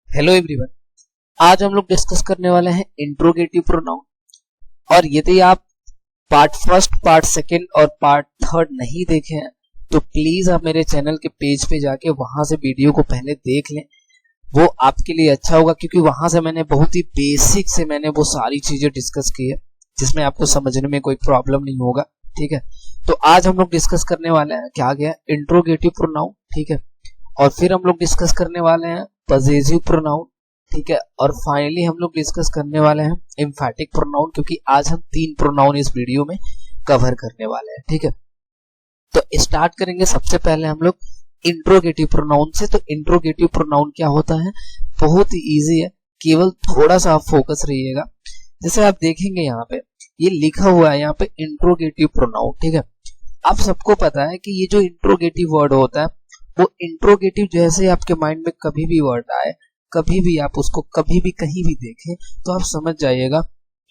Hello everyone. आज हम लोग डिस्कस करने वाले हैं इंट्रोगेटिव प्रोनाउन। और यदि आप पार्ट फर्स्ट, पार्ट सेकंड और पार्ट थर्ड नहीं देखे हैं तो प्लीज आप मेरे चैनल के पेज पे जाके वहां से वीडियो को पहले देख लें। वो आपके लिए अच्छा होगा क्योंकि वहां से मैंने बहुत ही बेसिक से वो सारी चीजें डिस्कस की है जिसमें आपको समझने में कोई प्रॉब्लम नहीं होगा। ठीक है, तो आज हम लोग डिस्कस करने वाले हैं क्या गया इंट्रोगेटिव प्रोनाउन। ठीक है, और फिर हम लोग डिस्कस करने वाले हैं पजेसिव प्रोनाउन। ठीक है, और फाइनली हम लोग डिस्कस करने वाले हैं एम्फैटिक प्रोनाउन, क्योंकि आज हम 3 प्रोनाउन इस वीडियो में कवर करने वाले हैं। ठीक है, तो स्टार्ट करेंगे सबसे पहले हम लोग इंट्रोगेटिव प्रोनाउन से। तो इंट्रोगेटिव प्रोनाउन क्या होता है, बहुत ही इजी है, केवल थोड़ा सा आप फोकस रहिएगा। जैसे आप देखेंगे यहाँ पे ये लिखा हुआ है यहाँ पे इंट्रोगेटिव प्रोनाउन। ठीक है, आप सबको पता है कि ये जो इंट्रोगेटिव वर्ड होता है वो इंट्रोगेटिव जैसे आपके माइंड में कभी भी वर्ड आए, कभी भी आप उसको कभी भी कहीं भी देखें तो आप समझ जाइएगा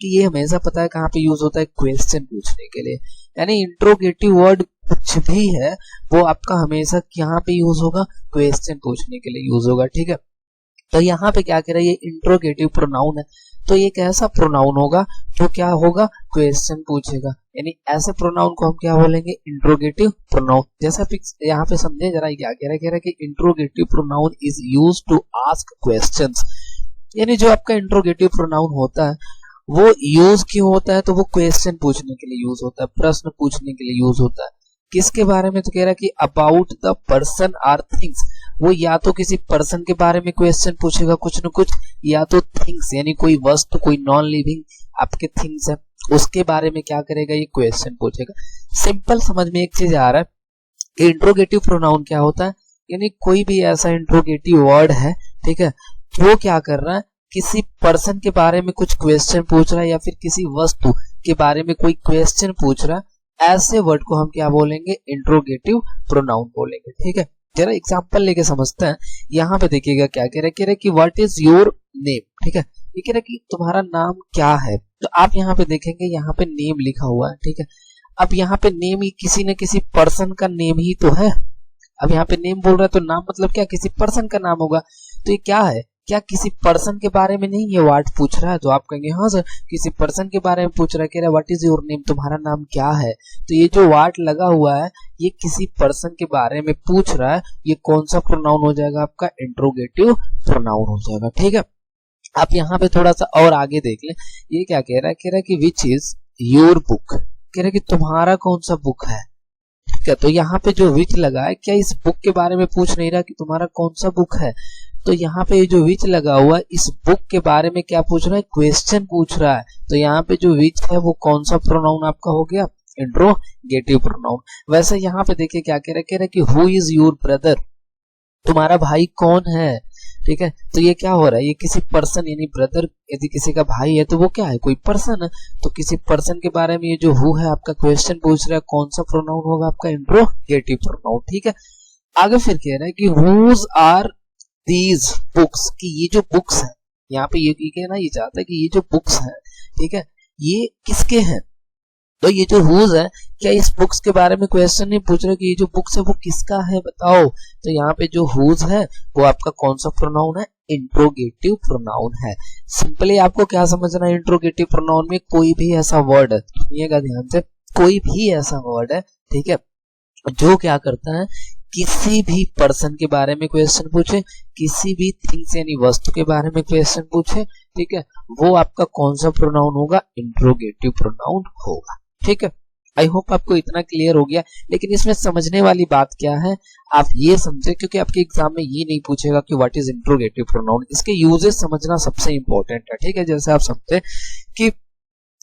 कि ये हमेशा पता है कहाँ पे यूज होता है, क्वेश्चन पूछने के लिए। यानी इंट्रोगेटिव वर्ड कुछ भी है वो आपका हमेशा यहाँ पे यूज होगा, क्वेश्चन पूछने के लिए यूज होगा। ठीक है, तो यहाँ पे क्या कह रहा है, ये इंट्रोगेटिव प्रोनाउन है तो ये एक ऐसा प्रोनाउन होगा जो क्या होगा, क्वेश्चन पूछेगा। यानी ऐसे प्रोनाउन को हम क्या बोलेंगे, इंट्रोगेटिव प्रोनाउन। जैसा यहाँ पे समझे जरा, क्या कह रहा है कि interrogative pronoun is used to ask questions. यानी जो आपका इंट्रोगेटिव प्रोनाउन होता है वो यूज क्यों होता है, तो वो क्वेश्चन पूछने के लिए यूज होता है, प्रश्न पूछने के लिए यूज होता है। किसके बारे में, तो कह रहा है कि about the person or things. वो या तो किसी पर्सन के बारे में क्वेश्चन पूछेगा कुछ न कुछ, या तो थिंग्स यानी कोई वस्तु, कोई नॉन लिविंग आपके थिंग्स है उसके बारे में क्या करेगा, ये क्वेश्चन पूछेगा। सिंपल समझ में एक चीज आ रहा है कि इंट्रोगेटिव प्रोनाउन क्या होता है, यानी कोई भी ऐसा इंट्रोगेटिव वर्ड है, ठीक है, वो क्या कर रहा है, किसी पर्सन के बारे में कुछ क्वेश्चन पूछ रहा है या फिर किसी वस्तु के बारे में कोई क्वेश्चन पूछ रहा है, ऐसे वर्ड को हम क्या बोलेंगे, इंट्रोगेटिव प्रोनाउन बोलेंगे। ठीक है, जरा एग्जांपल लेके समझते हैं। यहाँ पे देखिएगा क्या कह रहा है कि व्हाट इज योर नेम। ठीक है, ये कह रहा है कि तुम्हारा नाम क्या है। तो आप यहाँ पे देखेंगे यहाँ पे नेम लिखा हुआ है। ठीक है, अब यहाँ पे नेम ही किसी न किसी पर्सन का नेम ही तो है। अब यहाँ पे नेम बोल रहा है तो नाम मतलब क्या, किसी पर्सन का नाम होगा। तो ये क्या है, क्या किसी पर्सन के बारे में नहीं ये वर्ड पूछ रहा है। तो आप कहेंगे हाँ सर, किसी पर्सन के बारे में पूछ रहा है, कह रहा है व्हाट इज योर नेम, तुम्हारा नाम क्या है। तो ये जो वर्ड लगा हुआ है ये किसी पर्सन के बारे में पूछ रहा है, ये कौन सा प्रोनाउन हो जाएगा, आपका इंट्रोगेटिव प्रोनाउन हो जाएगा। ठीक है, आप यहाँ पे थोड़ा सा और आगे देख लें, ये क्या कह रहा है कि विच इज योर बुक, कह रहा है कि तुम्हारा कौन सा बुक है। ठीक है, तो यहाँ पे जो विच लगा है, क्या इस बुक के बारे में पूछ नहीं रहा कि तुम्हारा कौन सा बुक है। तो यहाँ पे जो विच लगा हुआ है इस बुक के बारे में क्या पूछ रहा है, क्वेश्चन पूछ रहा है। तो यहाँ पे जो विच है वो कौन सा प्रोनाउन आपका हो गया, इंट्रोगेटिव प्रोनाउन। वैसे यहाँ पे देखिए क्या कह रहा है कि हु इज योर ब्रदर, तुम्हारा भाई कौन है। ठीक है, तो ये क्या हो रहा है, ये किसी पर्सन यानी ब्रदर यदि किसी का भाई है तो वो क्या है, कोई पर्सन है। तो किसी पर्सन के बारे में ये जो हु है आपका क्वेश्चन पूछ रहा है, कौन सा प्रोनाउन होगा, आपका इंट्रोगेटिव प्रोनाउन। ठीक है, आगे फिर कह रहा है कि हुज आर दीज बुक्स, कि ये जो बुक्स हैं, यहाँ पे ये कहना ये चाहता है कि ये जो बुक्स हैं, ठीक है, ये किसके हैं। तो ये जो हुज है, क्या इस बुक्स के बारे में क्वेश्चन नहीं पूछ रहे कि ये जो बुक्स है वो किसका है बताओ। तो यहाँ पे जो हुज है वो आपका कौन सा प्रोनाउन है, इंट्रोगेटिव प्रोनाउन है। सिंपली आपको क्या समझना है, इंट्रोगेटिव प्रोनाउन में कोई भी ऐसा वर्ड है, सुनिएगा ध्यान से, कोई भी ऐसा वर्ड है, ठीक है, जो क्या करता है, किसी भी पर्सन के बारे में क्वेश्चन पूछे, किसी भी थिंग्स यानी वस्तु के बारे में क्वेश्चन पूछे, ठीक है, वो आपका कौन सा प्रोनाउन होगा, इंट्रोगेटिव प्रोनाउन होगा। ठीक है, आई होप आपको इतना क्लियर हो गया। लेकिन इसमें समझने वाली बात क्या है, आप ये समझे, क्योंकि आपके एग्जाम में ये नहीं पूछेगा कि व्हाट इज इंट्रोगेटिव प्रोनाउन, इसके यूजेस समझना सबसे इंपॉर्टेंट है। ठीक है, जैसे आप समझे कि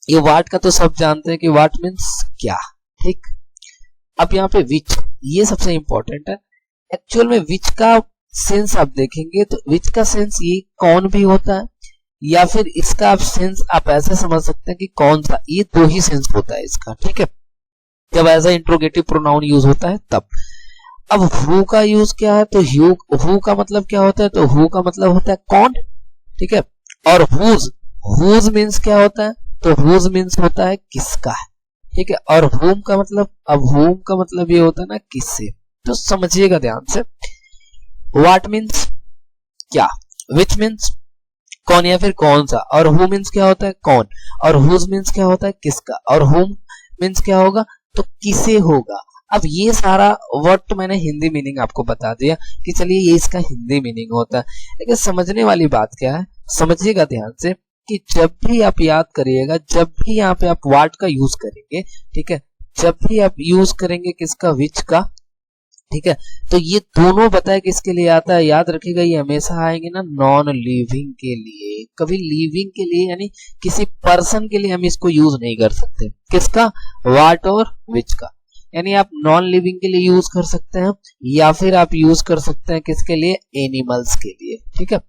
ये व्हाट का तो सब जानते हैं कि व्हाट मीन्स क्या। ठीक, अब यहाँ पे विच, ये सबसे इंपॉर्टेंट है। एक्चुअल में विच का सेंस आप देखेंगे तो विच का सेंस ये कौन भी होता है, या फिर इसका आप सेंस आप ऐसे समझ सकते हैं कि कौन सा, ये दो ही सेंस होता है इसका। ठीक है, जब as a interrogative pronoun use होता है तब। अब हु का यूज क्या है, तो हु का मतलब क्या होता है, तो हु का मतलब होता है कौन। ठीक है, और हुज मीन्स क्या होता है, तो हुज मीन्स होता है किसका है। ठीक है, और होम का मतलब, अब होम का मतलब ये होता है ना किससे। तो समझिएगा ध्यान से, व्हाट मीन्स क्या, विच मीन्स कौन या फिर कौन सा, और हु मीन्स क्या होता है कौन, और हुज मीन्स क्या होता है किसका, और हुम मीन्स क्या होगा तो किसे होगा। अब ये सारा वर्ड तो मैंने हिंदी मीनिंग आपको बता दिया कि चलिए ये इसका हिंदी मीनिंग होता है, लेकिन समझने वाली बात क्या है, समझिएगा ध्यान से कि जब भी आप याद करिएगा, जब भी यहाँ पे आप वर्ड का यूज करेंगे, ठीक है, जब भी आप यूज करेंगे किसका, विच का, ठीक है, तो ये दोनों बताए किसके लिए आता है, याद रखिएगा ये हमेशा आएंगे ना नॉन लिविंग के लिए, कभी लिविंग के लिए यानी किसी पर्सन के लिए हम इसको यूज नहीं कर सकते, किसका, व्हाट और विच का, यानी आप नॉन लिविंग के लिए यूज कर सकते हैं या फिर आप यूज कर सकते हैं किसके लिए, एनिमल्स के लिए, ठीक है,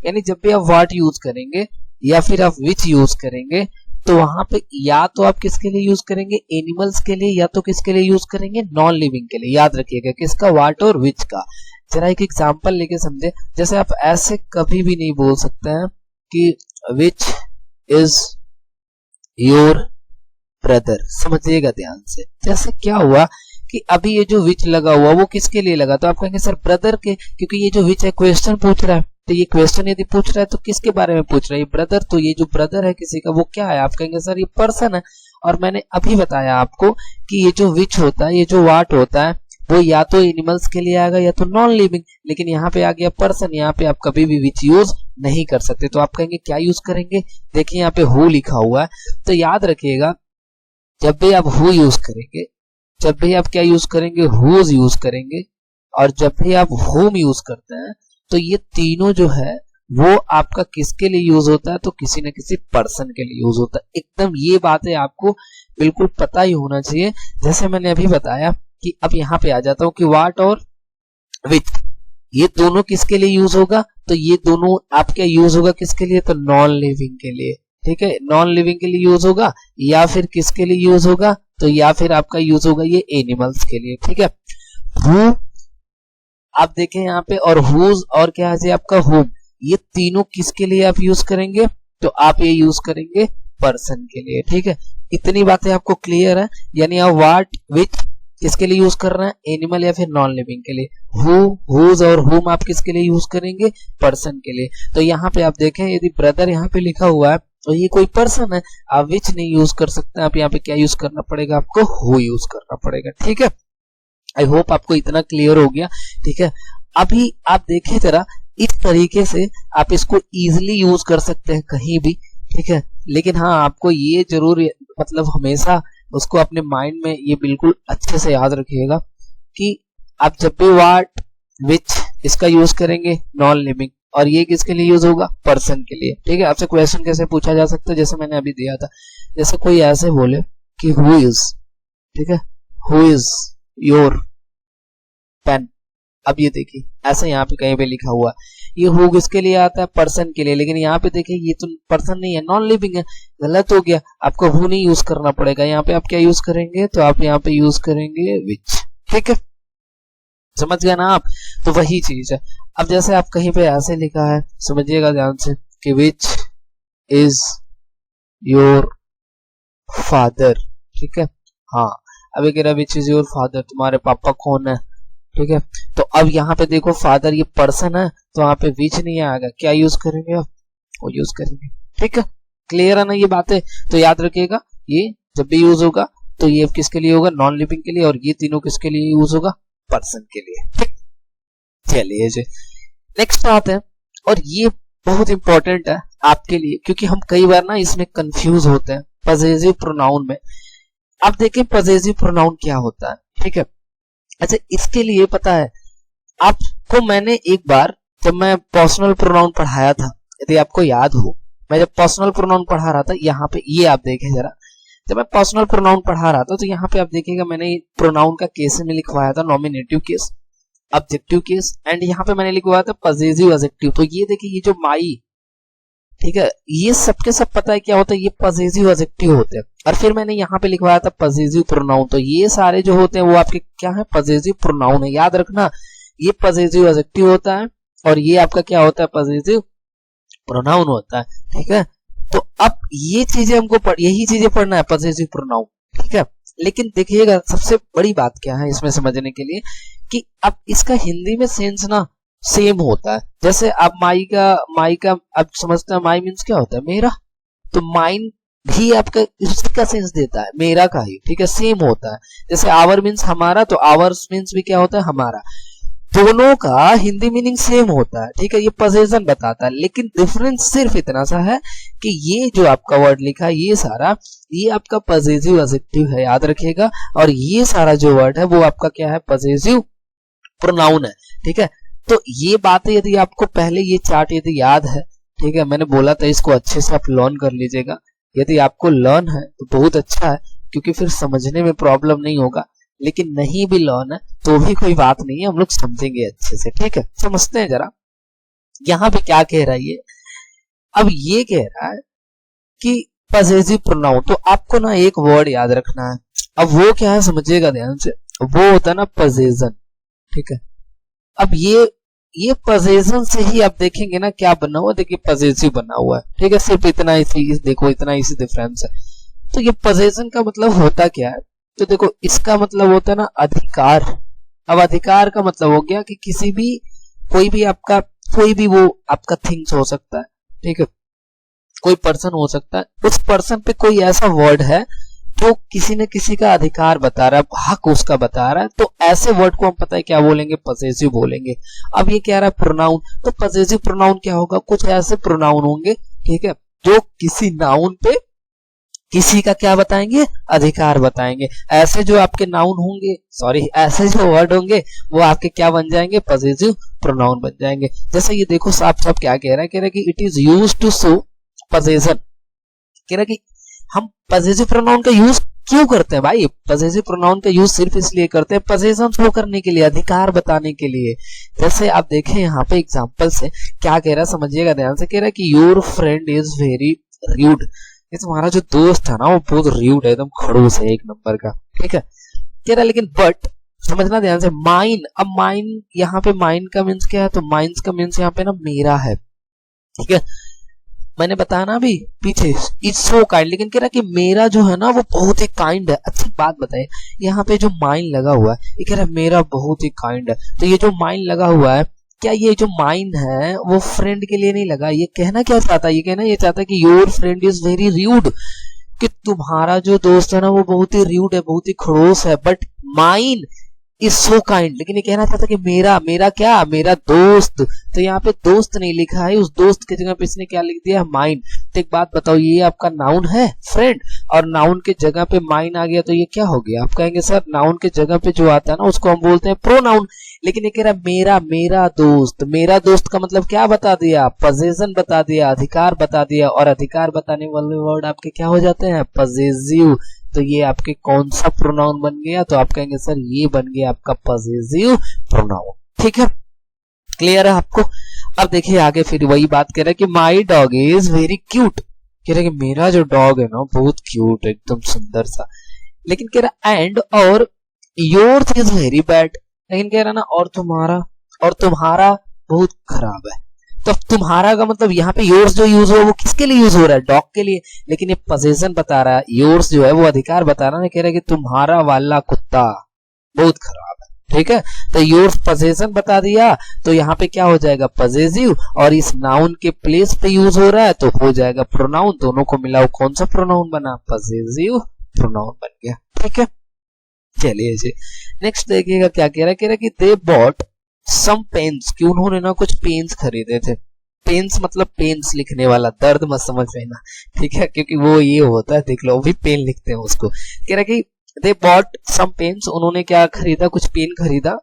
यानी जब भी आप व्हाट यूज करेंगे या फिर आप विच यूज करेंगे तो वहां पे या तो आप किसके लिए यूज करेंगे, एनिमल्स के लिए, या तो किसके लिए यूज करेंगे, नॉन लिविंग के लिए, याद रखिएगा किसका, व्हाट और विच का। जरा एक एग्जांपल लेके समझे, जैसे आप ऐसे कभी भी नहीं बोल सकते हैं कि विच इज योर ब्रदर, समझिएगा ध्यान से, जैसे क्या हुआ कि अभी ये जो विच लगा हुआ वो किसके लिए लगा, तो आप कहेंगे सर ब्रदर के, क्योंकि ये जो विच है क्वेश्चन पूछ रहा है, तो ये क्वेश्चन यदि पूछ रहा है तो किसके बारे में पूछ रहा है, ये ब्रदर, तो ये जो ब्रदर है किसी का वो क्या है, आप कहेंगे सर ये पर्सन है, और मैंने अभी बताया आपको कि ये जो विच होता है, ये जो व्हाट होता है वो या तो एनिमल्स के लिए आएगा या तो नॉन लिविंग, लेकिन यहाँ पे आ गया पर्सन, यहाँ पे आप कभी भी विच यूज नहीं कर सकते, तो आप कहेंगे क्या यूज करेंगे, देखिए यहाँ पे हु लिखा हुआ है, तो याद रखिएगा जब भी आप हु यूज करेंगे, जब भी आप क्या यूज करेंगे, हुज यूज करेंगे, और जब भी आप हुम यूज करते हैं तो ये तीनों जो है वो आपका किसके लिए यूज होता है, तो किसी न किसी पर्सन के लिए यूज होता है, एकदम ये बातें आपको बिल्कुल पता ही होना चाहिए। जैसे मैंने अभी बताया कि अब यहाँ पे आ जाता हूँ कि व्हाट और विच ये दोनों किसके लिए यूज होगा, तो ये दोनों आपका यूज होगा किसके लिए, तो नॉन लिविंग के लिए, ठीक है, नॉन लिविंग के लिए यूज होगा, या फिर किसके लिए यूज होगा, तो या फिर आपका यूज होगा ये एनिमल्स के लिए, ठीक है। हु आप देखें यहाँ पे, और हुज और क्या है आपका हुम, ये तीनों किसके लिए आप यूज करेंगे, तो आप ये यूज करेंगे पर्सन के लिए, ठीक है, इतनी बातें आपको क्लियर है, यानी आप व्हाट विच किसके लिए यूज कर रहे हैं, एनिमल या फिर नॉन लिविंग के लिए, हु हुज और हुम आप किसके लिए यूज करेंगे, पर्सन के लिए। तो यहाँ पे आप देखें यदि ब्रदर यहाँ पे लिखा हुआ है तो ये कोई पर्सन है, आप विच नहीं यूज कर सकते, आप यहाँ पे क्या यूज करना पड़ेगा, आपको हु यूज करना पड़ेगा, ठीक है। आई होप आपको इतना क्लियर हो गया, ठीक है। अभी आप देखें जरा, इस तरीके से आप इसको इजिली यूज कर सकते हैं कहीं भी, ठीक है, लेकिन हाँ आपको ये जरूर मतलब हमेशा उसको अपने माइंड में ये बिल्कुल अच्छे से याद रखिएगा कि आप जब भी व्हाट विच इसका यूज करेंगे नॉन लिविंग, और ये किसके लिए यूज होगा, पर्सन के लिए, ठीक है। आपसे क्वेश्चन कैसे पूछा जा सकता है, जैसे मैंने अभी दिया था, जैसे कोई ऐसे बोले कि हु इज, ठीक है, हु इज योर पेन, अब ये देखिए ऐसा यहाँ पे कहीं पे लिखा हुआ है, ये हु किसके लिए आता है, पर्सन के लिए, लेकिन यहाँ पे देखिए ये तो पर्सन नहीं है, नॉन लिविंग है, गलत हो गया, आपको हु नहीं यूज करना पड़ेगा, यहाँ पे आप क्या यूज करेंगे, तो आप यहाँ पे यूज करेंगे विच, ठीक है, समझ गए ना आप, तो वही चीज है। अब जैसे आप कहीं पे ऐसे लिखा है, समझिएगा ध्यान से कि विच इज योर फादर, ठीक है, हाँ अभी कह रहा विच इज योर फादर, तुम्हारे पापा कौन है, ठीक है, तो अब यहाँ पे देखो फादर ये पर्सन है, तो यहाँ पे विच नहीं आएगा, क्या यूज करेंगे आप, वो यूज करेंगे, ठीक है, क्लियर है ना ये बातें, तो याद रखिएगा ये जब भी यूज होगा तो ये किसके लिए होगा, नॉन लिविंग के लिए, और ये तीनों किसके लिए यूज होगा, पर्सन के लिए, ठीक। चलिए जी नेक्स्ट आते हैं, और ये बहुत इंपॉर्टेंट है आपके लिए, क्योंकि हम कई बार ना इसमें कंफ्यूज होते हैं पजेसिव प्रोनाउन में। अब देखें पजेसिव प्रोनाउन क्या होता है, ठीक है। अच्छा इसके लिए पता है आपको, मैंने एक बार जब मैं पर्सनल प्रोनाउन पढ़ाया था, यदि आपको याद हो, मैं जब पर्सनल प्रोनाउन पढ़ा रहा था, यहाँ पे ये आप देखें जरा, जब मैं पर्सनल प्रोनाउन पढ़ा रहा था तो यहाँ पे आप देखिएगा मैंने प्रोनाउन का केस में लिखवाया था nominative case, objective case, and यहाँ पे मैंने लिखवाया था पजेसिव एडजेक्टिव। तो ये देखिए ये जो माई, ठीक है, ये सबके सब पता है क्या होता है, ये पजेसिव एडजेक्टिव होते हैं, और फिर मैंने यहाँ पे लिखवाया था पजेसिव प्रोनाउन, तो ये सारे जो होते हैं वो आपके क्या है, पजेसिव प्रोनाउन है, याद रखना ये पजेसिव एडजेक्टिव होता है और ये आपका क्या होता है, पजेसिव प्रोनाउन होता है, ठीक है। तो अब ये चीजें हमको यही चीजें पढ़ना है, पजेसिव प्रोनाउन, ठीक है। लेकिन देखिएगा सबसे बड़ी बात क्या है इसमें समझने के लिए कि अब इसका हिंदी में सेंस ना सेम होता है। जैसे आप माई का अब समझते हैं, माई मीन्स क्या होता है, मेरा, तो माइन भी आपका इसका सेंस देता है, मेरा का ही, ठीक है, सेम होता है। जैसे आवर मीन्स हमारा, तो आवर्स मीन्स भी क्या होता है, हमारा। दोनों का हिंदी मीनिंग सेम होता है, ठीक है, ये पोजेशन बताता है, लेकिन डिफरेंस सिर्फ इतना सा है कि ये जो आपका वर्ड लिखा है ये सारा, ये आपका पॉजिटिव एडजेक्टिव है, याद रखिएगा, और ये सारा जो वर्ड है वो आपका क्या है, पॉजिटिव प्रोनाउन है, ठीक है। तो ये बातें यदि आपको पहले ये चार्ट यदि याद है, ठीक है, मैंने बोला था इसको अच्छे से आप लर्न कर लीजिएगा। यदि आपको लर्न है तो बहुत अच्छा है, क्योंकि फिर समझने में प्रॉब्लम नहीं होगा, लेकिन नहीं भी लर्न है तो भी कोई बात नहीं है, हम लोग समझेंगे अच्छे से, ठीक है। समझते हैं जरा यहाँ पे क्या कह रहा है ये। अब ये कह रहा है कि पॉसेसिव प्रोनाउन, तो आपको ना एक वर्ड याद रखना है। अब वो क्या है समझिएगा ध्यान से, वो होता है ना पोजेशन, ठीक है। अब ये पोजेशन से ही आप देखेंगे ना क्या बना हुआ, देखिए पॉसेसिव बना हुआ है, ठीक है, सिर्फ इतना इसी देखो, इतना इसी डिफरेंस है। तो ये पोजेशन का मतलब होता क्या है, तो देखो इसका मतलब होता है ना अधिकार। अब अधिकार का मतलब हो गया कि किसी भी, कोई भी आपका, कोई भी वो आपका थिंग्स हो सकता है, ठीक है, कोई पर्सन हो सकता है, उस पर्सन पे कोई ऐसा वर्ड है जो किसी न किसी का अधिकार बता रहा है, हक उसका बता रहा है, तो ऐसे वर्ड को हम पता है क्या बोलेंगे, पॉसेसिव बोलेंगे। अब ये कह रहा है प्रोनाउन, तो पॉसेसिव प्रोनाउन क्या होगा, कुछ ऐसे प्रोनाउन होंगे, ठीक है, जो किसी नाउन पे किसी का क्या बताएंगे, अधिकार बताएंगे। ऐसे जो आपके नाउन होंगे, सॉरी ऐसे जो वर्ड होंगे वो आपके क्या बन जाएंगे, पॉसेसिव प्रोनाउन बन जाएंगे। जैसे ये देखो साफ साफ क्या कह रहा है कि it is used to show possession, कह रहा है कि हम पॉसेसिव प्रोनाउन का यूज क्यों करते हैं भाई, पॉसेसिव प्रोनाउन का यूज सिर्फ इसलिए करते हैं पोजेशन शो करने के लिए, अधिकार बताने के लिए। जैसे आप देखें यहाँ पे एग्जांपल से क्या कह रहा है, समझिएगा ध्यान से, कह रहा है कि your friend is very rude, ये तुम्हारा जो दोस्त है ना वो बहुत र्यूड है, एकदम खड़ूस है एक नंबर का, ठीक है, कह रहा है। लेकिन बट समझना ध्यान से, माइन, अब माइन यहाँ पे माइन का मीन्स क्या है, तो माइंस का मीन्स यहाँ पे ना मेरा है, ठीक है, मैंने बताया ना अभी पीछे, इज सो काइंड, लेकिन कह रहा है कि मेरा जो है ना वो बहुत ही काइंड है। अच्छी बात बताइए, यहाँ पे जो माइन लगा हुआ है ये कह रहा है मेरा बहुत ही काइंड है, तो ये जो माइन लगा हुआ है, क्या ये जो माइन है वो फ्रेंड के लिए नहीं लगा, ये कहना क्या चाहता है, ये कहना ये चाहता है कि your friend is very rude, कि तुम्हारा जो दोस्त है ना वो बहुत ही र्यूड है, बहुत ही खड़ूस है, but mine is so kind, लेकिन ये कहना चाहता है कि मेरा क्या, मेरा दोस्त, तो यहाँ पे दोस्त नहीं लिखा है, उस दोस्त की जगह पे इसने क्या लिख दिया, माइन। तो एक बात बताओ, ये आपका नाउन है फ्रेंड, और नाउन के जगह पे माइन आ गया तो ये क्या हो गया, आप कहेंगे सर नाउन के जगह पे जो आता है ना उसको हम बोलते हैं प्रोनाउन, लेकिन ये कह रहा है मेरा दोस्त, मेरा दोस्त का मतलब क्या बता दिया, पोजेशन बता दिया, अधिकार बता दिया, और अधिकार बताने वाले वर्ड आपके क्या हो जाते हैं, पॉसेसिव। तो ये आपके कौन सा प्रोनाउन बन गया, तो आप कहेंगे सर ये बन गया आपका पॉसेसिव प्रोनाउन, ठीक है, क्लियर है आपको। अब देखिए आगे फिर वही बात कह रहा है कि my dog is very cute, कह रहा है कि मेरा जो डॉग है ना बहुत क्यूट है, एकदम सुंदर सा, लेकिन कह रहा एंड और योर्स इज वेरी बैड, लेकिन कह रहा ना और तुम्हारा बहुत खराब है। तो तुम्हारा का मतलब यहाँ पे योर्स जो यूज हो वो किसके लिए यूज हो रहा है, डॉग के लिए, लेकिन ये पोजेशन बता रहा है, योर्स जो है वो अधिकार बता रहा है, कह रहा है कि तुम्हारा वाला कुत्ता बहुत खराब है, ठीक है। तो योर्स पोजेशन बता दिया, तो यहाँ पे क्या हो जाएगा, पॉसेसिव, और इस नाउन के प्लेस पे यूज हो रहा है तो हो जाएगा प्रोनाउन, दोनों को मिला कौन सा प्रोनाउन बना, पॉसेसिव प्रोनाउन बन गया, ठीक है। चलिए जी नेक्स्ट देखिएगा क्या कह रहा है कि दे बॉट सम पेन्स, कि उन्होंने ना कुछ पेन्स खरीदे थे, पेन्स मतलब पेन्स लिखने वाला, दर्द मत समझ लेना, ठीक है, क्योंकि वो ये होता है, देख लो वो भी पेन लिखते हैं उसको। कह रहा कि दे बॉट सम पेन्स, उन्होंने क्या खरीदा, कुछ पेन खरीदा,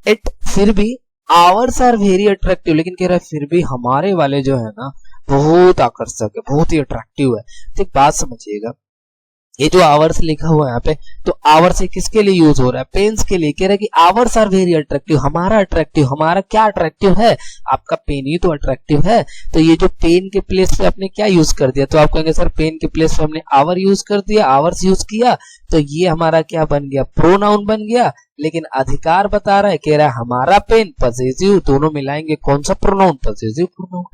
इट फिर भी आवर्स आर वेरी अट्रैक्टिव, लेकिन कह रहा है फिर भी हमारे वाले जो है ना बहुत आकर्षक है, बहुत ही अट्रैक्टिव है। तो एक बात समझिएगा, ये जो आवर्स लिखा हुआ है यहाँ पे, तो आवर्स किसके लिए यूज हो रहा है, पेन्स के लिए। कह रहा है कि आवर्स आर वेरी अट्रैक्टिव, हमारा क्या अट्रैक्टिव है, आपका पेन ही तो अट्रैक्टिव है। तो ये जो पेन के प्लेस पे आपने क्या यूज कर दिया, तो आप कहेंगे सर पेन के प्लेस पे हमने आवर यूज कर दिया, आवर्स यूज किया, तो ये हमारा क्या बन गया, प्रोनाउन बन गया, लेकिन अधिकार बता रहा है, कह रहा है हमारा पेन, पॉसेसिव, दोनों मिलाएंगे कौन सा प्रोनाउन, पॉसेसिव प्रोनाउन।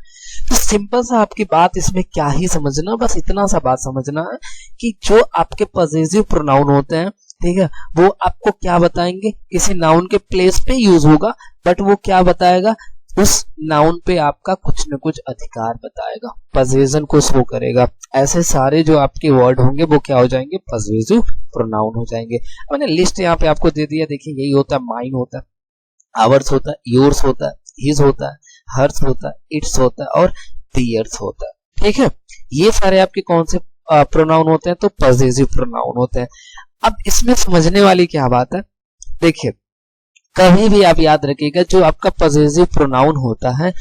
तो सिंपल सा आपकी बात इसमें क्या ही समझना, बस इतना सा बात समझना है कि जो आपके पॉसेसिव प्रोनाउन होते हैं, ठीक है, वो आपको क्या बताएंगे, किसी नाउन के प्लेस पे यूज होगा, बट वो क्या बताएगा, उस नाउन पे आपका कुछ न कुछ अधिकार बताएगा, पोजीशन को शो करेगा। ऐसे सारे जो आपके वर्ड होंगे वो क्या हो जाएंगे, पॉजिटिव प्रोनाउन हो जाएंगे। मैंने लिस्ट यहाँ पे आपको दे दिया, देखिए यही होता है, माइन होता है, आवर्स होता है, योर्स होता है, हिज होता है, हर्स होता है, इट्स होता है और दियर्स होता है। ठीक है, ये सारे आपके कौन से प्रोनाउन होते हैं, तो पॉजिटिव प्रोनाउन होते हैं। अब इसमें समझने वाली क्या बात है, देखिए कभी भी आप याद रखिएगा, जो आपका पॉजिटिव प्रोनाउन होता है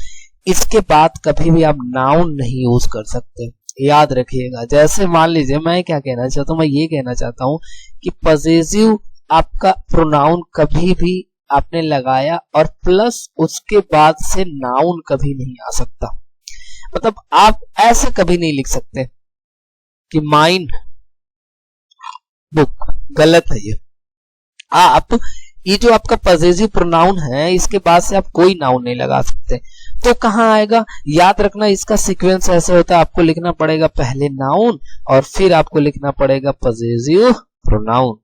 इसके बाद कभी भी आप नाउन नहीं यूज कर सकते, याद रखिएगा। जैसे मान लीजिए मैं क्या कहना चाहता हूं, मैं ये कहना चाहता हूं कि पॉजिटिव आपका प्रोनाउन कभी भी आपने लगाया और प्लस उसके बाद से नाउन कभी नहीं आ सकता। मतलब आप ऐसे कभी नहीं लिख सकते कि माइन बुक, गलत है ये। आप ये जो आपका पॉजिटिव प्रोनाउन है इसके बाद से आप कोई नाउन नहीं लगा सकते, तो कहां आएगा, याद रखना इसका सीक्वेंस ऐसे होता है, आपको लिखना पड़ेगा पहले नाउन और फिर आपको लिखना पड़ेगा पॉजिटिव प्रोनाउन।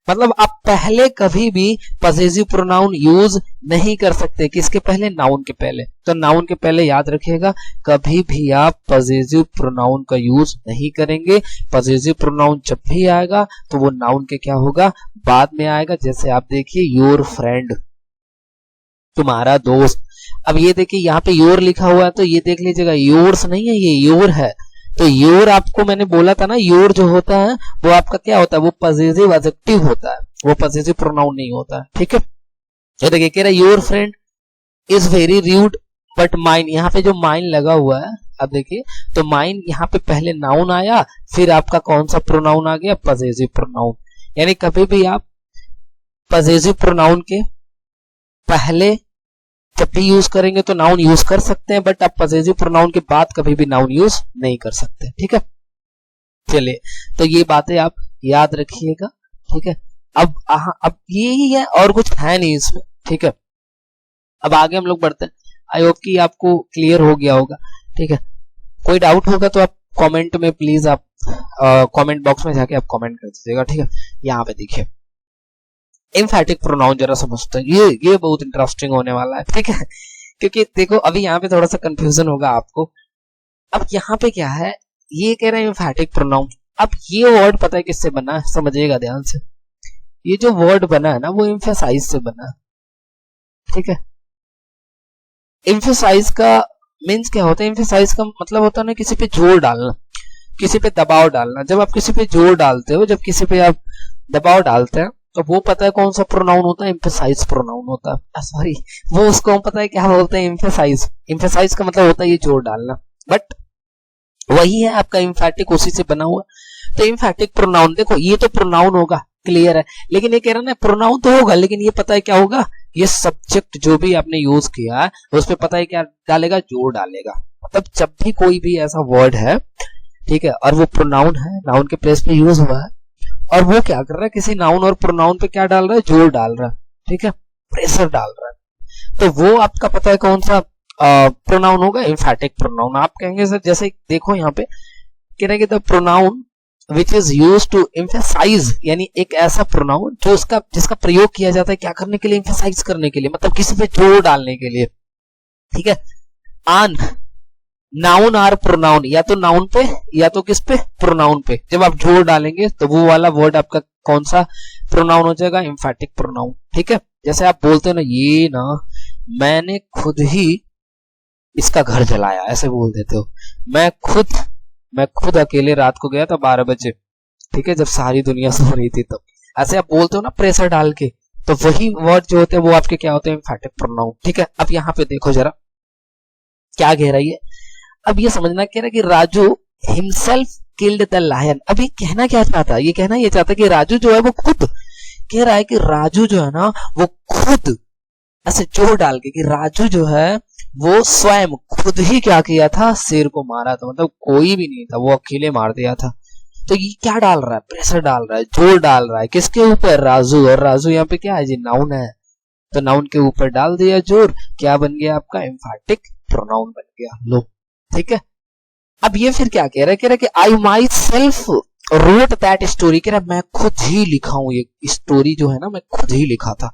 मतलब आप पहले कभी भी पॉजिटिव प्रोनाउन यूज नहीं कर सकते, किसके पहले, नाउन के पहले। तो नाउन के पहले याद रखिएगा कभी भी आप पॉजिटिव प्रोनाउन का यूज नहीं करेंगे। पॉजिटिव प्रोनाउन जब भी आएगा तो वो नाउन के क्या होगा, बाद में आएगा। जैसे आप देखिए योर फ्रेंड, तुम्हारा दोस्त। अब ये देखिए यहाँ पे योर लिखा हुआ है तो ये देख लीजिएगा योर्स नहीं है, ये योर है। तो योर आपको मैंने बोला था ना, योर जो होता है वो आपका क्या होता है, वो पॉजिटिव एडजेक्टिव होता है, वो पॉजिटिव प्रोनाउन नहीं होता है। ठीक है, तो देखिए कह रहा है your friend is very rude but mine, यहाँ पे जो माइन लगा हुआ है, अब देखिए तो माइन यहाँ पे पहले नाउन आया, फिर आपका कौन सा प्रोनाउन आ गया, पॉजिटिव प्रोनाउन। यानी कभी भी आप पॉजिटिव प्रोनाउन के पहले जब भी यूज करेंगे तो नाउन यूज कर सकते हैं, बट आप पॉजिटिव प्रोनाउन के बाद कभी भी नाउन यूज नहीं कर सकते। ठीक है, चलिए तो ये बातें आप याद रखिएगा। ठीक है, अब यही है और कुछ है नहीं इसमें। ठीक है, अब आगे हम लोग बढ़ते हैं। आई होप कि आपको क्लियर हो गया होगा। ठीक है, कोई डाउट होगा तो आप कमेंट में प्लीज आप कमेंट बॉक्स में जाके आप कमेंट कर दीजिएगा। ठीक है, यहाँ पे देखिए एम्फैटिक प्रोनाउन जरा समझते हैं, ये बहुत इंटरेस्टिंग होने वाला है। ठीक है, क्योंकि देखो अभी यहाँ पे थोड़ा सा कंफ्यूजन होगा आपको। अब यहाँ पे क्या है, ये कह रहे हैं एम्फैटिक प्रोनाउन। अब ये वर्ड पता है किससे बना है, समझिएगा ध्यान से। ये जो वर्ड बना है ना वो एम्फेसाइज से बना है। ठीक है, एम्फेसाइज का मीन्स क्या होता है, एम्फेसाइज का मतलब होता है ना किसी पे जोर डालना, किसी पे दबाव डालना। जब आप किसी पे जोर डालते हो, जब किसी पे आप दबाव डालते हैं तो वो पता है कौन सा प्रोनाउन होता है, एम्फेसाइज प्रोनाउन होता है। सॉरी, वो उसको पता है क्या बोलते हैं, एम्फेसाइज। एम्फेसाइज का मतलब होता है ये जोर डालना, बट वही है आपका एम्फैटिक, उसी से बना हुआ। तो एम्फैटिक प्रोनाउन देखो, ये तो प्रोनाउन होगा, क्लियर है, लेकिन ये कह रहा है ना प्रोनाउन तो होगा, लेकिन ये पता है क्या होगा, ये सब्जेक्ट जो भी आपने यूज किया है उस पर पता है क्या डालेगा, जोर डालेगा। मतलब जब भी कोई भी ऐसा वर्ड है, ठीक है, और वो प्रोनाउन है, नाउन के प्लेस पे यूज हुआ है, और वो क्या कर रहा है, किसी नाउन और प्रोनाउन पे क्या डाल रहा है, जोर डाल रहा है। ठीक है, प्रेशर डाल रहा है, तो वो आपका पता है कौन सा प्रोनाउन होगा, एम्फैटिक प्रोनाउन। आप कहेंगे सर जैसे देखो यहाँ पे कह रहे हैं कि the pronoun which is use to emphasize, यानी एक ऐसा प्रोनाउन जो जिसका प्रयोग किया जाता है क्या करने के लिए, एम्फेसाइज करने के लिए, मतलब किसी पे जोर डालने के लिए। ठीक है, आन नाउन आर प्रोनाउन, या तो नाउन पे या तो किस पे, प्रोनाउन पे। जब आप जोर डालेंगे तो वो वाला वर्ड आपका कौन सा प्रोनाउन हो जाएगा, एम्फैटिक प्रोनाउन। ठीक है, जैसे आप बोलते हो ना, ये ना मैंने खुद ही इसका घर जलाया, ऐसे बोल देते हो। मैं खुद अकेले रात को गया था 12 बजे, ठीक है, जब सारी दुनिया सो रही थी तब। ऐसे आप बोलते हो ना प्रेशर डाल के, तो वही वर्ड जो होते हैं वो आपके क्या होते हैं, एम्फैटिक प्रोनाउन। ठीक है, अब यहाँ पे देखो जरा क्या कह रही है। अब ये समझना कह रहा है कि Raju himself killed the lion. अब ये कहना क्या चाहता है, ये कहना ये चाहता है कि राजू जो है वो खुद, कह रहा है कि राजू जो है ना वो खुद, ऐसे जोर डाल के कि राजू जो है वो स्वयं खुद ही क्या किया था, शेर को मारा था। मतलब कोई भी नहीं था, वो अकेले मार दिया था। तो ये क्या डाल रहा है, प्रेशर डाल रहा है, जोर डाल रहा है, किसके ऊपर, राजू। और राजू यहाँ पे क्या है जी, नाउन है, तो नाउन के ऊपर डाल दिया जोर, क्या बन गया आपका, एम्फैटिक प्रोनाउन बन गया। लो, ठीक है। अब ये फिर क्या कह रहा है, कह रहा है कि I myself wrote that story, कह रहा मैं खुद ही लिखा हूं, ये स्टोरी जो है ना मैं खुद ही लिखा था,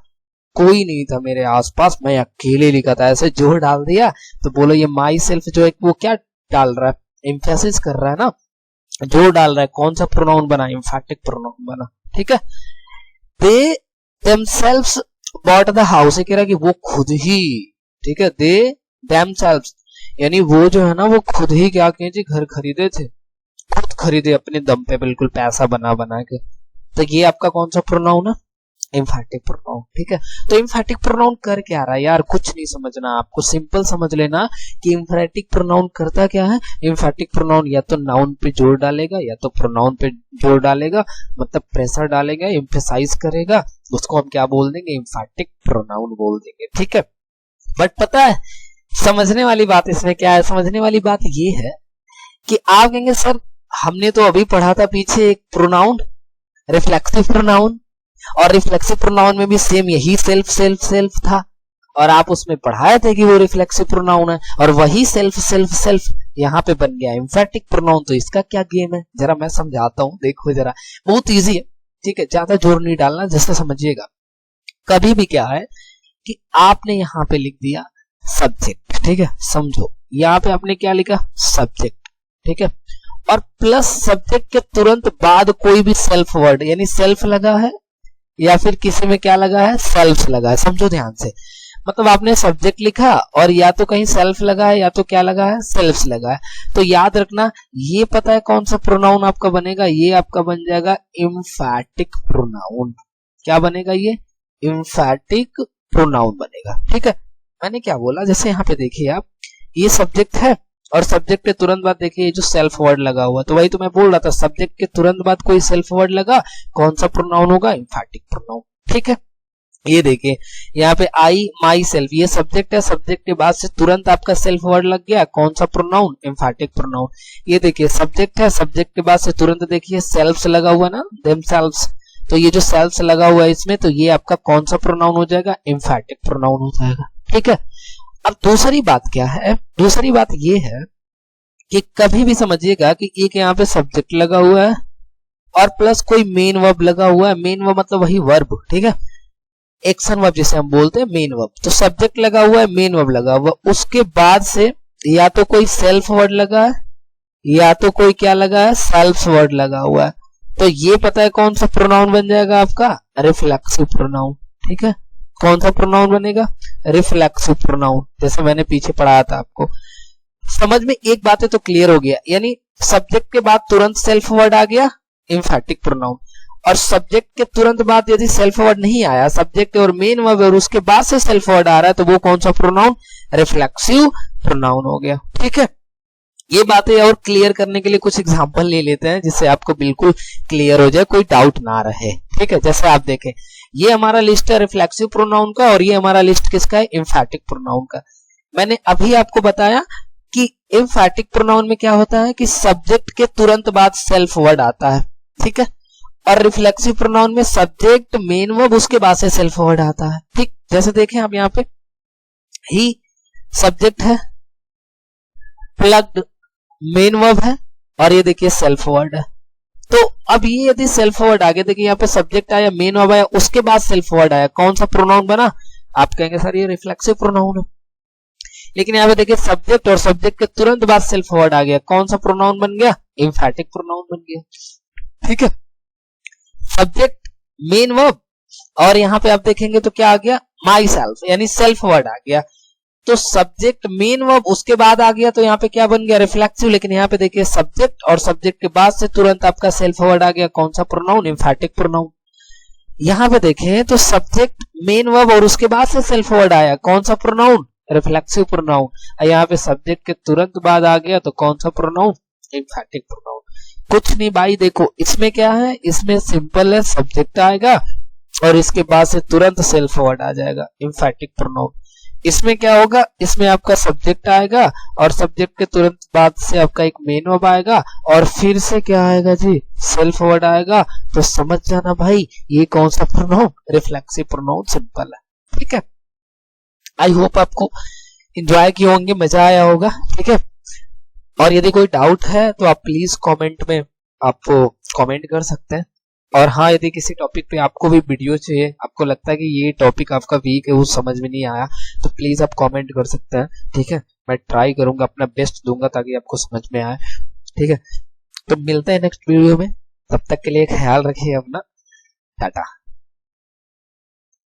कोई नहीं था मेरे आसपास, मैं अकेले लिखा था। ऐसे जोर डाल दिया तो बोलो ये माई सेल्फ जो है वो क्या डाल रहा है, एम्फेसिस कर रहा है ना, जोर डाल रहा है। कौन सा प्रोनाउन बना, एम्फैटिक प्रोनाउन बना, ठीक है। They themselves bought the house, कह रहा है कि वो खुद ही, ठीक है, दे देमसेल्व्स यानी वो जो है ना वो खुद ही क्या किए जी, घर खरीदे थे, खुद खरीदे अपने दम पे, बिल्कुल पैसा बना बना के। तो ये आपका कौन सा प्रोनाउन है, एम्फैटिक प्रोनाउन, ठीक है। तो एम्फैटिक प्रोनाउन कर क्या रहा है यार, कुछ नहीं समझना आपको, सिंपल समझ लेना कि एम्फैटिक प्रोनाउन करता क्या है। एम्फैटिक प्रोनाउन या तो नाउन पे जोर डालेगा या तो प्रोनाउन पे जोर डालेगा, मतलब प्रेशर डालेगा, एम्फेसाइज करेगा, उसको हम क्या बोल देंगे, एम्फैटिक प्रोनाउन बोल देंगे, ठीक है। बट पता है समझने वाली बात इसमें क्या है, समझने वाली बात ये है कि आप कहेंगे सर हमने तो अभी पढ़ा था पीछे एक प्रोनाउन रिफ्लेक्सिव प्रोनाउन, और रिफ्लेक्सिव प्रोनाउन में भी सेम यही सेल्फ सेल्फ सेल्फ था, और आप उसमें पढ़ाए थे कि वो रिफ्लेक्सिव प्रोनाउन है, और वही सेल्फ सेल्फ सेल्फ यहाँ पे बन गया एम्फैटिक प्रोनाउन। तो इसका क्या गेम है, जरा मैं समझाता हूं, देखो जरा, बहुत इजी है, ठीक है, ज्यादा जोर नहीं डालना, जैसे समझिएगा। कभी भी क्या है कि आपने यहाँ पे लिख दिया सब्जेक्ट, ठीक है, समझो यहाँ पे आपने क्या लिखा, सब्जेक्ट, ठीक है, और प्लस सब्जेक्ट के तुरंत बाद कोई भी सेल्फ वर्ड, यानी सेल्फ लगा है या फिर किसी में क्या लगा है, सेल्फ लगा है, समझो ध्यान से। मतलब आपने सब्जेक्ट लिखा और या तो कहीं सेल्फ लगा है या तो क्या लगा है, सेल्फ लगा है। तो याद रखना, ये पता है कौन सा प्रोनाउन आपका बनेगा, ये आपका बन जाएगा एम्फैटिक प्रोनाउन। क्या बनेगा, ये एम्फैटिक प्रोनाउन बनेगा, ठीक है। मैंने क्या बोला, जैसे यहाँ पे देखिए आप, ये सब्जेक्ट है और सब्जेक्ट के तुरंत बाद देखिए जो सेल्फ वर्ड लगा हुआ, तो वही तो मैं बोल रहा था, सब्जेक्ट के तुरंत बाद कोई सेल्फ वर्ड लगा, कौन सा प्रोनाउन होगा, एम्फैटिक प्रोनाउन, ठीक है। ये देखिए यहाँ पे आई माई सेल्फ, ये सब्जेक्ट है, सब्जेक्ट के बाद से तुरंत आपका सेल्फ वर्ड लग गया, कौन सा प्रोनाउन, एम्फैटिक प्रोनाउन। ये देखिए सब्जेक्ट है, सब्जेक्ट के बाद से तुरंत देखिए सेल्फ लगा हुआ ना, देमसेल्व्स, तो ये जो सेल्फ लगा हुआ है इसमें, तो ये आपका कौन सा प्रोनाउन हो जाएगा, एम्फैटिक प्रोनाउन हो जाएगा, ठीक है। अब दूसरी बात क्या है, दूसरी बात ये है कि कभी भी समझिएगा कि एक यहाँ पे सब्जेक्ट लगा हुआ है और प्लस कोई मेन वर्ब लगा हुआ है, मेन वर्ब मतलब वही वर्ब, ठीक है, एक्शन वर्ब जिसे हम बोलते हैं मेन वर्ब। तो सब्जेक्ट लगा हुआ है, मेन वर्ब लगा हुआ, उसके बाद से या तो कोई सेल्फ वर्ड लगा है या तो कोई क्या लगा है, सेल्फ वर्ड लगा हुआ है। तो ये पता है कौन सा प्रोनाउन बन जाएगा आपका, रिफ्लेक्सिव प्रोनाउन, ठीक है। कौन सा प्रोनाउन बनेगा, रिफ्लेक्सिव प्रोनाउन, जैसे मैंने पीछे पढ़ाया था आपको। समझ में एक बात है तो क्लियर हो गया, यानी सब्जेक्ट के बाद तुरंत सेल्फ वर्ड आ गया, एम्फैटिक प्रोनाउन, और सब्जेक्ट के तुरंत बाद यदि सेल्फ वर्ड नहीं आया, सब्जेक्ट और मेन वर्ब और उसके बाद से सेल्फ वर्ड आ रहा है, तो वो कौन सा प्रोनाउन, रिफ्लेक्सिव प्रोनाउन हो गया, ठीक है। ये बातें और क्लियर करने के लिए कुछ एग्जांपल ले लेते हैं जिससे आपको बिल्कुल क्लियर हो जाए, कोई डाउट ना रहे, ठीक है। जैसे आप देखें, ये हमारा लिस्ट है रिफ्लेक्सिव प्रोनाउन का और ये हमारा लिस्ट किसका है, एम्फैटिक प्रोनाउन का। मैंने अभी आपको बताया कि एम्फैटिक प्रोनाउन में क्या होता है कि सब्जेक्ट के तुरंत बाद सेल्फ वर्ड आता है, ठीक है, और रिफ्लेक्सिव प्रोनाउन में सब्जेक्ट मेन वर्ब उसके बाद से सेल्फ वर्ड आता है, ठीक। जैसे देखें आप यहाँ पे, ही सब्जेक्ट है, प्लग्ड मेन वर्ब है, और ये देखिए सेल्फ वर्ड है। तो अब ये यदि सेल्फ वर्ड आ गया, देखिए यहाँ पे सब्जेक्ट आया, मेन वर्ब आया, उसके बाद सेल्फ वर्ड आया, कौन सा प्रोनाउन बना, आप कहेंगे सर ये रिफ्लेक्सिव प्रोनाउन है। लेकिन यहाँ पे देखिए सब्जेक्ट और सब्जेक्ट के तुरंत बाद सेल्फ वर्ड आ गया, कौन सा प्रोनाउन बन गया, एम्फैटिक प्रोनाउन बन गया, ठीक है। सब्जेक्ट मेन वर्ब और यहाँ पे आप देखेंगे तो क्या आ गया, माई सेल्फ, यानी सेल्फ वर्ड आ गया। तो सब्जेक्ट मेन वर्ब उसके बाद आ गया, तो यहाँ पे क्या बन गया, रिफ्लेक्सिव। लेकिन यहाँ पे देखिए सब्जेक्ट और सब्जेक्ट के बाद से तुरंत आपका सेल्फ वर्ड आ गया, कौन सा प्रोनाउन, एम्फैटिक प्रोनाउन। यहाँ पे देखें तो सब्जेक्ट मेन वर्ब और उसके बाद से सेल्फ वर्ड आया, कौन सा प्रोनाउन, रिफ्लेक्सिव प्रोनाउन। यहाँ पे सब्जेक्ट के तुरंत बाद आ गया तो कौन सा प्रोनाउन, एम्फैटिक प्रोनाउन। कुछ नहीं भाई, देखो इसमें क्या है, इसमें सिंपल है, सब्जेक्ट आएगा और इसके बाद से तुरंत सेल्फ वर्ड आ जाएगा, एम्फैटिक प्रोनाउन। इसमें क्या होगा, इसमें आपका सब्जेक्ट आएगा और सब्जेक्ट के तुरंत बाद से आपका एक मेन वर्ब आएगा और फिर से क्या आएगा जी, सेल्फ वर्ड आएगा। तो समझ जाना भाई ये कौन सा प्रोनाउन, रिफ्लेक्सिव प्रोनाउन, सिंपल है, ठीक है। आई होप आपको एंजॉय किए होंगे, मजा आया होगा, ठीक है। और यदि कोई डाउट है तो आप प्लीज कमेंट में आप कमेंट कर सकते हैं। और हाँ, यदि किसी टॉपिक पे आपको भी वीडियो चाहिए, आपको लगता है कि ये टॉपिक आपका वीक है, वो समझ में नहीं आया, तो प्लीज आप कमेंट कर सकते हैं। ठीक है, मैं ट्राई करूंगा, अपना बेस्ट दूंगा ताकि आपको समझ में आए। ठीक है, तो मिलते हैं नेक्स्ट वीडियो में, तब तक के लिए ख्याल रखिए अपना। टाटा।